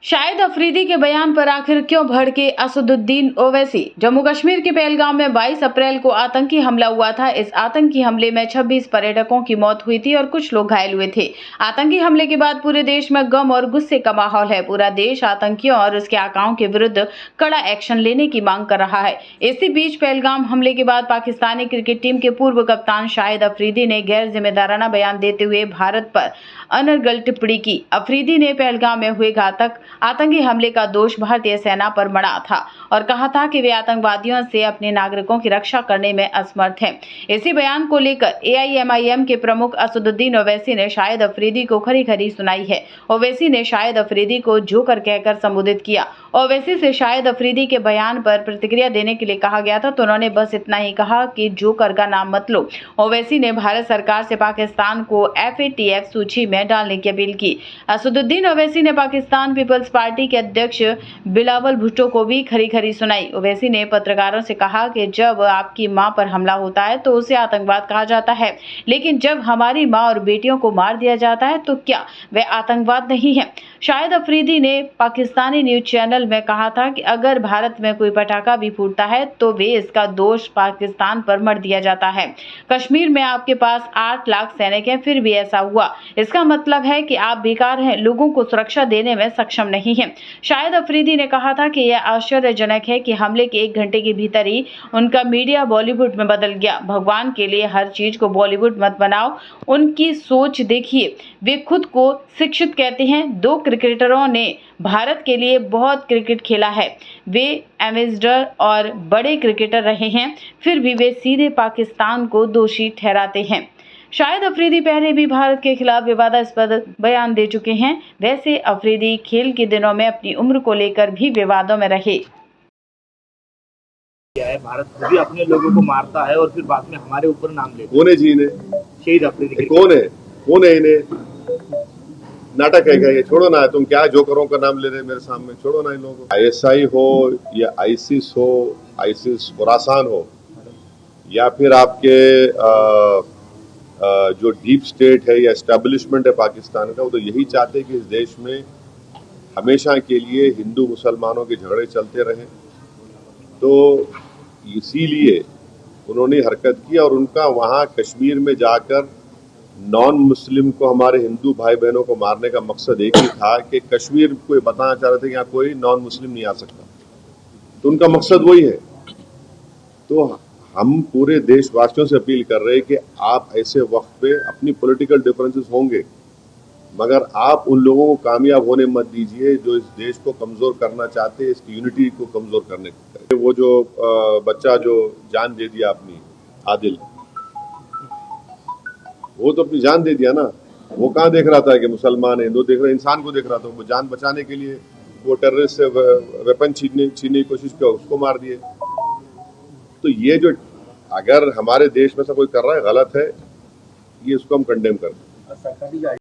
शाहिद अफरीदी के बयान पर आखिर क्यों भड़के असदुद्दीन ओवैसी। जम्मू कश्मीर के पहलगाम में 22 अप्रैल को आतंकी हमला हुआ था। इस आतंकी हमले में 26 पर्यटकों की मौत हुई थी और कुछ लोग घायल हुए थे। आतंकी हमले के बाद पूरे देश में गम और गुस्से का माहौल है। पूरा देश आतंकियों और उसके आकाओं के विरुद्ध कड़ा एक्शन लेने की मांग कर रहा है। इसी बीच पहलगाम हमले के बाद पाकिस्तानी क्रिकेट टीम के पूर्व कप्तान शाहिद अफरीदी ने गैर जिम्मेदाराना बयान देते हुए भारत पर अनर्गल टिप्पणी की। अफरीदी ने पहलगाम में हुए घातक आतंकी हमले का दोष भारतीय सेना पर मढ़ा था और कहा था कि वे आतंकवादियों से अपने नागरिकों की रक्षा करने में असमर्थ हैं। इसी बयान को लेकर AIMIM के प्रमुख असदुद्दीन ओवैसी ने शाहिद अफरीदी को खरी खरी सुनाई है। ओवैसी ने शाहिद अफरीदी को जोकर कहकर संबोधित किया। ओवैसी से शाहिद अफरीदी के बयान पर प्रतिक्रिया देने के लिए कहा गया था तो उन्होंने बस इतना ही कहा कि जोकर का नाम मत लो। ओवैसी ने भारत सरकार से पाकिस्तान को FATF सूची में डालने की अपील की। असदुद्दीन ओवैसी ने पाकिस्तान पीपल्स पार्टी के अध्यक्ष बिलावल भुट्टो को भी खरी खरी सुनाई। ओवैसी ने पत्रकारों से कहा कि जब आपकी मां पर हमला होता है तो उसे आतंकवाद कहा जाता है, लेकिन जब हमारी मां और बेटियों को मार दिया जाता है तो क्या वह आतंकवाद नहीं है। शाहिद अफरीदी ने पाकिस्तानी न्यूज चैनल में कहा था कि अगर भारत में कोई पटाखा भी फूटता है तो वे इसका दोष पाकिस्तान पर मढ़ दिया जाता है। कश्मीर में आपके पास 8 लाख सैनिक हैं, फिर भी ऐसा हुआ। इसका मतलब है कि आप बेकार हैं, लोगों को सुरक्षा देने में सक्षम नहीं है। शाहिद अफरीदी ने कहा था कि यह आश्चर्यजनक है कि हमले के 1 घंटे के भीतर ही उनका मीडिया बॉलीवुड में बदल गया। भगवान के लिए हर चीज को बॉलीवुड मत बनाओ। उनकी सोच देखिए, वे खुद को शिक्षित कहते हैं। 2 क्रिकेटरों ने भारत के लिए बहुत क्रिकेट खेला है, वे एम्बेसडर और बड़े क्रिकेटर रहे हैं, फिर भी वे सीधे पाकिस्तान को दोषी ठहराते हैं। शाहिद अफरीदी पहले भी भारत के खिलाफ विवादास्पद बयान दे चुके हैं। वैसे अफरीदी खेल के दिनों में अपनी उम्र को लेकर भी विवादों में रहे। क्या है, भारत भी अपने लोगों को मारता है और फिर बाद में हमारे ऊपर नाम लेता है। कौन है जी ने? शहीद अफरीदी कौन है इन्हें? नाटक है क्या ये? छोड़ो ना, तुम क्या जोकरों का नाम ले रहे मेरे सामने, छोड़ो ना इन लोगों को। ISI हो या ISIS हो, ISIS खुरासान हो, या फिर आपके जो डीप स्टेट है या एस्टेब्लिशमेंट है पाकिस्तान का, वो तो यही चाहते कि इस देश में हमेशा के लिए हिंदू मुसलमानों के झगड़े चलते रहे। तो इसीलिए उन्होंने हरकत की और उनका वहां कश्मीर में जाकर नॉन मुस्लिम को, हमारे हिंदू भाई बहनों को मारने का मकसद एक ही था कि कश्मीर को बताना चाह रहे थे कि यहाँ कोई नॉन मुस्लिम नहीं आ सकता। तो उनका मकसद वही है। तो हम पूरे देशवासियों से अपील कर रहे हैं कि आप ऐसे वक्त पे, अपनी पॉलिटिकल डिफरेंसेस होंगे, मगर आप उन लोगों को कामयाब होने मत दीजिए जो इस देश को कमजोर करना चाहते हैं, इसकी यूनिटी को कमजोर करने के। वो जो बच्चा जो जान दे दिया अपनी, आदिल, वो तो अपनी जान दे दिया ना। वो कहाँ देख रहा था कि मुसलमान है, हिंदू देख रहा, इंसान को देख रहा था। वो जान बचाने के लिए वो टेररिस्ट से वेपन छीनने की कोशिश किया, उसको मार दिए। तो ये जो अगर हमारे देश में से कोई कर रहा है, गलत है, ये इसको हम कंडेम करते हैं।